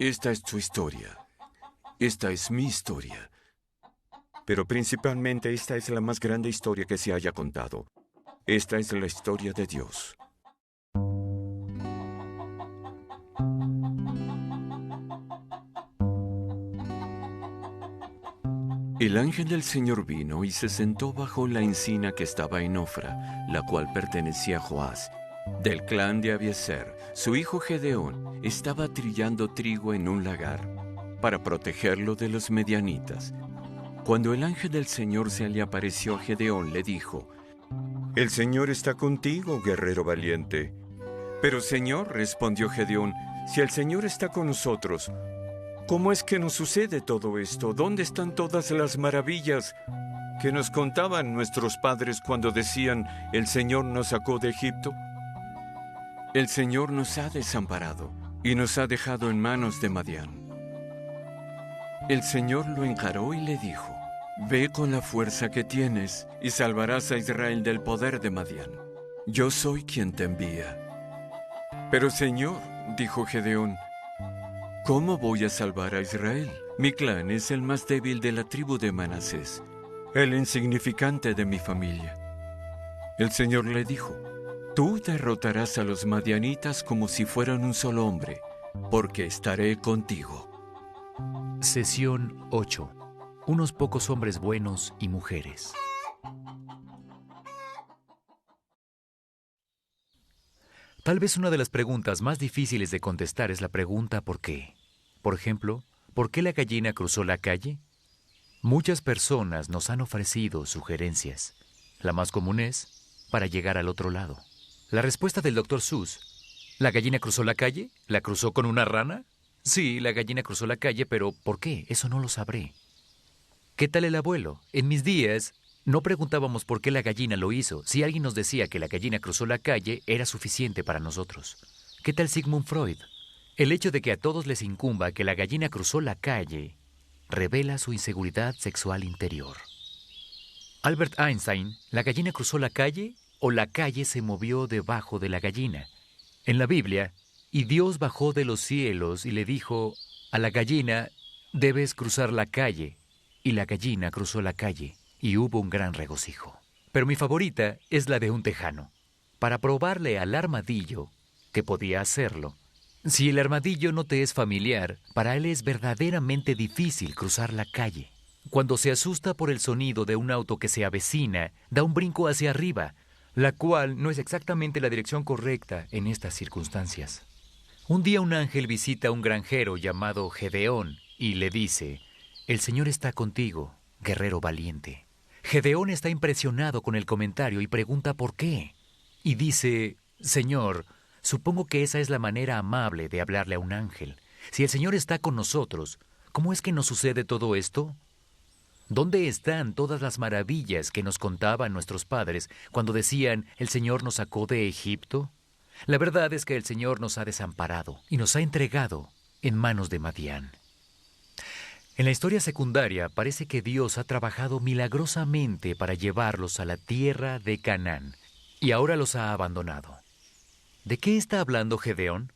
Esta es tu historia. Esta es mi historia. Pero principalmente esta es la más grande historia que se haya contado. Esta es la historia de Dios. El ángel del Señor vino y se sentó bajo la encina que estaba en Ofra, la cual pertenecía a Joás, del clan de Abiezer. Su hijo Gedeón estaba trillando trigo en un lagar para protegerlo de los medianitas. Cuando el ángel del Señor se le apareció a Gedeón, le dijo: «El Señor está contigo, guerrero valiente». «Pero Señor», respondió Gedeón, «si el Señor está con nosotros, ¿cómo es que nos sucede todo esto? ¿Dónde están todas las maravillas que nos contaban nuestros padres cuando decían, el Señor nos sacó de Egipto? El Señor nos ha desamparado y nos ha dejado en manos de Madián». El Señor lo encaró y le dijo: «Ve con la fuerza que tienes y salvarás a Israel del poder de Madián. Yo soy quien te envía». «Pero Señor», dijo Gedeón, «¿cómo voy a salvar a Israel? Mi clan es el más débil de la tribu de Manasés, el insignificante de mi familia». El Señor le dijo: «Tú derrotarás a los madianitas como si fueran un solo hombre, porque estaré contigo». Sesión 8. Unos pocos hombres buenos y mujeres. Tal vez una de las preguntas más difíciles de contestar es la pregunta ¿por qué? Por ejemplo, ¿por qué la gallina cruzó la calle? Muchas personas nos han ofrecido sugerencias. La más común es para llegar al otro lado. La respuesta del Dr. Seuss: ¿la gallina cruzó la calle? ¿La cruzó con una rana? Sí, la gallina cruzó la calle, pero ¿por qué? Eso no lo sabré. ¿Qué tal el abuelo? En mis días no preguntábamos por qué la gallina lo hizo. Si alguien nos decía que la gallina cruzó la calle, era suficiente para nosotros. ¿Qué tal Sigmund Freud? El hecho de que a todos les incumba que la gallina cruzó la calle revela su inseguridad sexual interior. Albert Einstein: ¿la gallina cruzó la calle o la calle se movió debajo de la gallina? En la Biblia: «Y Dios bajó de los cielos y le dijo a la gallina, debes cruzar la calle. Y la gallina cruzó la calle y hubo un gran regocijo». Pero mi favorita es la de un tejano, para probarle al armadillo que podía hacerlo. Si el armadillo no te es familiar, para él es verdaderamente difícil cruzar la calle. Cuando se asusta por el sonido de un auto que se avecina, da un brinco hacia arriba, la cual no es exactamente la dirección correcta en estas circunstancias. Un día un ángel visita a un granjero llamado Gedeón y le dice: «El Señor está contigo, guerrero valiente». Gedeón está impresionado con el comentario y pregunta por qué. Y dice: «Señor, supongo que esa es la manera amable de hablarle a un ángel. Si el Señor está con nosotros, ¿cómo es que nos sucede todo esto? ¿Dónde están todas las maravillas que nos contaban nuestros padres cuando decían, el Señor nos sacó de Egipto? La verdad es que el Señor nos ha desamparado y nos ha entregado en manos de Madián». En la historia secundaria parece que Dios ha trabajado milagrosamente para llevarlos a la tierra de Canaán y ahora los ha abandonado. ¿De qué está hablando Gedeón?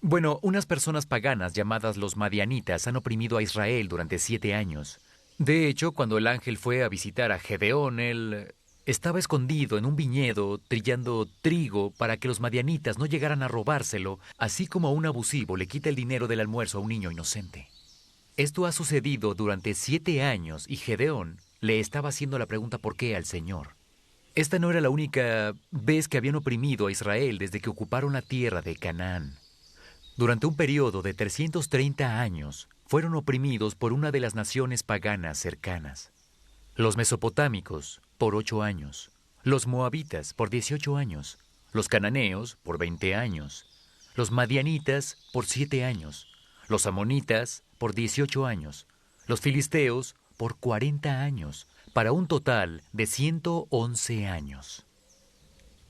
Bueno, unas personas paganas llamadas los madianitas han oprimido a Israel durante 7 años. De hecho, cuando el ángel fue a visitar a Gedeón, él estaba escondido en un viñedo trillando trigo para que los madianitas no llegaran a robárselo, así como a un abusivo le quita el dinero del almuerzo a un niño inocente. Esto ha sucedido durante 7 años y Gedeón le estaba haciendo la pregunta ¿por qué? Al Señor. Esta no era la única vez que habían oprimido a Israel desde que ocuparon la tierra de Canaán. Durante un periodo de 330 años, fueron oprimidos por una de las naciones paganas cercanas. Los mesopotámicos, por 8 años. Los moabitas, por 18 años. Los cananeos, por 20 años. Los madianitas, por 7 años. Los amonitas, por 18 años. Los filisteos, por 40 años. Para un total de 111 años.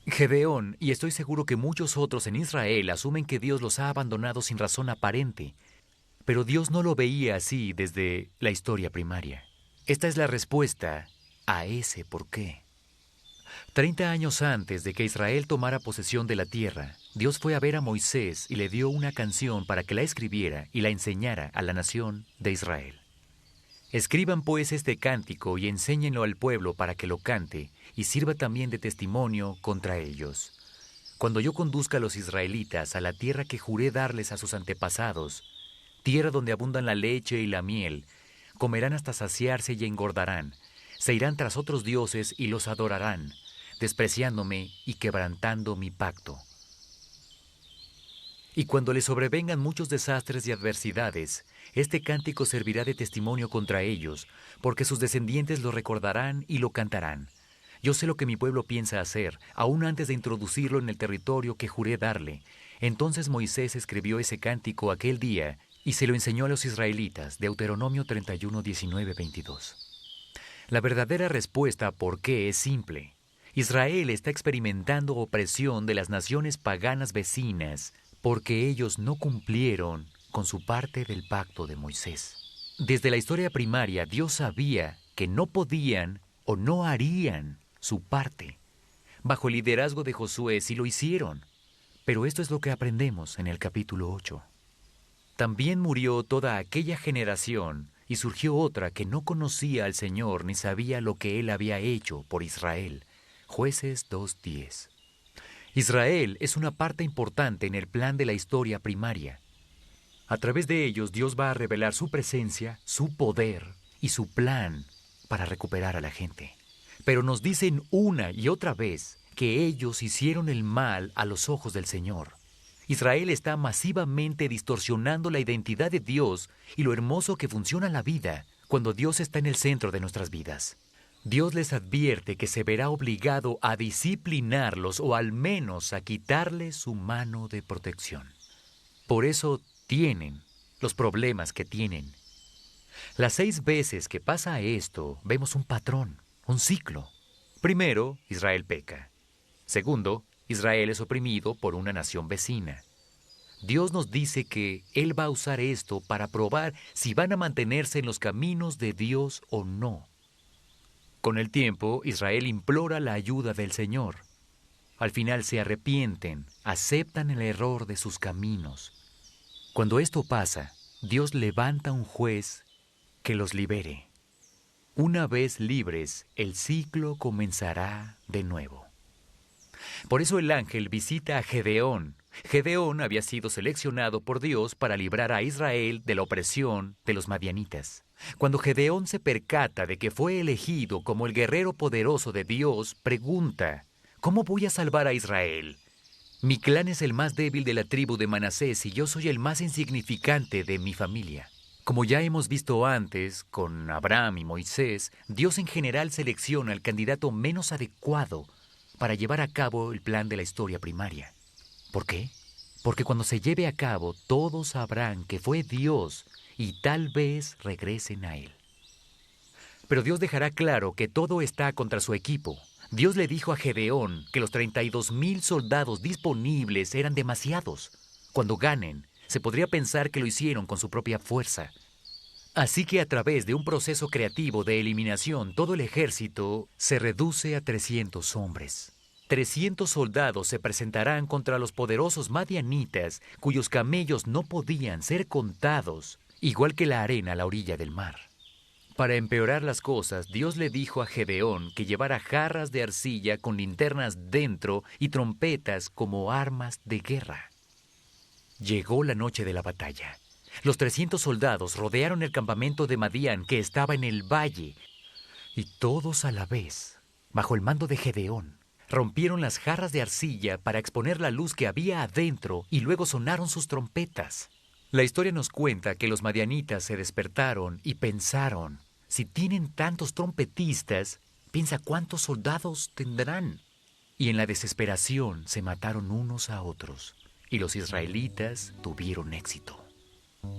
Gedeón, y estoy seguro que muchos otros en Israel, asumen que Dios los ha abandonado sin razón aparente. Pero Dios no lo veía así desde la historia primaria. Esta es la respuesta a ese por qué. 30 años antes de que Israel tomara posesión de la tierra, Dios fue a ver a Moisés y le dio una canción para que la escribiera y la enseñara a la nación de Israel. Escriban pues este cántico y enséñenlo al pueblo para que lo cante y sirva también de testimonio contra ellos. Cuando yo conduzca a los israelitas a la tierra que juré darles a sus antepasados, tierra donde abundan la leche y la miel, comerán hasta saciarse y engordarán, se irán tras otros dioses y los adorarán, despreciándome y quebrantando mi pacto. Y cuando les sobrevengan muchos desastres y adversidades, este cántico servirá de testimonio contra ellos, porque sus descendientes lo recordarán y lo cantarán. Yo sé lo que mi pueblo piensa hacer, aún antes de introducirlo en el territorio que juré darle. Entonces Moisés escribió ese cántico aquel día y se lo enseñó a los israelitas, Deuteronomio 31, 19, 22. La verdadera respuesta a por qué es simple. Israel está experimentando opresión de las naciones paganas vecinas, porque ellos no cumplieron con su parte del pacto de Moisés. Desde la historia primaria, Dios sabía que no podían o no harían su parte. Bajo el liderazgo de Josué sí lo hicieron, pero esto es lo que aprendemos en el capítulo 8. También murió toda aquella generación y surgió otra que no conocía al Señor ni sabía lo que Él había hecho por Israel. Jueces 2:10. Israel es una parte importante en el plan de la historia primaria. A través de ellos, Dios va a revelar su presencia, su poder y su plan para recuperar a la gente. Pero nos dicen una y otra vez que ellos hicieron el mal a los ojos del Señor. Israel está masivamente distorsionando la identidad de Dios y lo hermoso que funciona la vida cuando Dios está en el centro de nuestras vidas. Dios les advierte que se verá obligado a disciplinarlos o al menos a quitarles su mano de protección. Por eso tienen los problemas que tienen. Las 6 veces que pasa esto, vemos un patrón, un ciclo. Primero, Israel peca. Segundo, Israel es oprimido por una nación vecina. Dios nos dice que Él va a usar esto para probar si van a mantenerse en los caminos de Dios o no. Con el tiempo, Israel implora la ayuda del Señor. Al final se arrepienten, aceptan el error de sus caminos. Cuando esto pasa, Dios levanta un juez que los libere. Una vez libres, el ciclo comenzará de nuevo. Por eso el ángel visita a Gedeón. Gedeón había sido seleccionado por Dios para librar a Israel de la opresión de los madianitas. Cuando Gedeón se percata de que fue elegido como el guerrero poderoso de Dios, pregunta: ¿cómo voy a salvar a Israel? Mi clan es el más débil de la tribu de Manasés y yo soy el más insignificante de mi familia. Como ya hemos visto antes, con Abraham y Moisés, Dios en general selecciona al candidato menos adecuado para llevar a cabo el plan de la historia primaria. ¿Por qué? Porque cuando se lleve a cabo, todos sabrán que fue Dios y tal vez regresen a Él. Pero Dios dejará claro que todo está contra su equipo. Dios le dijo a Gedeón que los 32,000 soldados disponibles eran demasiados. Cuando ganen, se podría pensar que lo hicieron con su propia fuerza. Así que a través de un proceso creativo de eliminación, todo el ejército se reduce a 300 hombres. 300 soldados se presentarán contra los poderosos madianitas, cuyos camellos no podían ser contados, igual que la arena a la orilla del mar. Para empeorar las cosas, Dios le dijo a Gedeón que llevara jarras de arcilla con linternas dentro y trompetas como armas de guerra. Llegó la noche de la batalla. Los 300 soldados rodearon el campamento de Madián, que estaba en el valle, y todos a la vez, bajo el mando de Gedeón, rompieron las jarras de arcilla para exponer la luz que había adentro y luego sonaron sus trompetas. La historia nos cuenta que los madianitas se despertaron y pensaron: si tienen tantos trompetistas, piensa cuántos soldados tendrán. Y en la desesperación se mataron unos a otros, y los israelitas tuvieron éxito.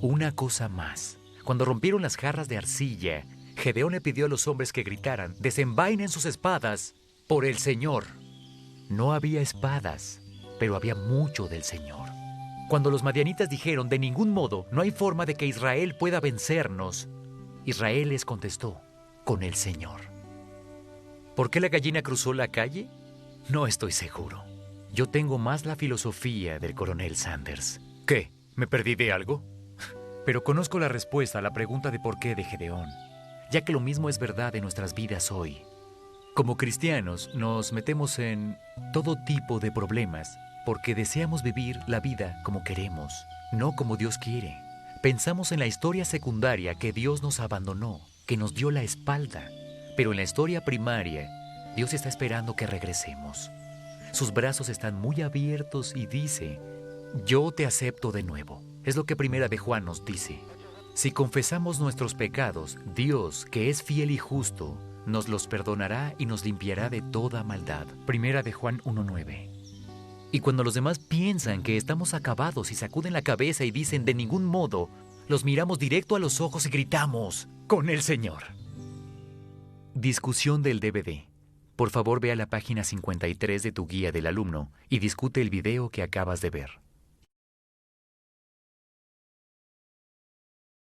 Una cosa más. Cuando rompieron las jarras de arcilla, Gedeón le pidió a los hombres que gritaran: desenvainen sus espadas por el Señor. No había espadas, pero había mucho del Señor. Cuando los madianitas dijeron: de ningún modo, no hay forma de que Israel pueda vencernos, Israel les contestó: con el Señor. ¿Por qué la gallina cruzó la calle? No estoy seguro. Yo tengo más la filosofía del coronel Sanders. ¿Qué? ¿Me perdí de algo? Pero conozco la respuesta a la pregunta de por qué de Gedeón, ya que lo mismo es verdad en nuestras vidas hoy. Como cristianos nos metemos en todo tipo de problemas porque deseamos vivir la vida como queremos, no como Dios quiere. Pensamos en la historia secundaria que Dios nos abandonó, que nos dio la espalda, pero en la historia primaria, Dios está esperando que regresemos. Sus brazos están muy abiertos y dice, yo te acepto de nuevo. Es lo que Primera de Juan nos dice. Si confesamos nuestros pecados, Dios, que es fiel y justo, nos los perdonará y nos limpiará de toda maldad. Primera de Juan 1:9. Y cuando los demás piensan que estamos acabados y sacuden la cabeza y dicen de ningún modo, los miramos directo a los ojos y gritamos, ¡con el Señor! Discusión del DVD. Por favor, ve a la página 53 de tu guía del alumno y discute el video que acabas de ver.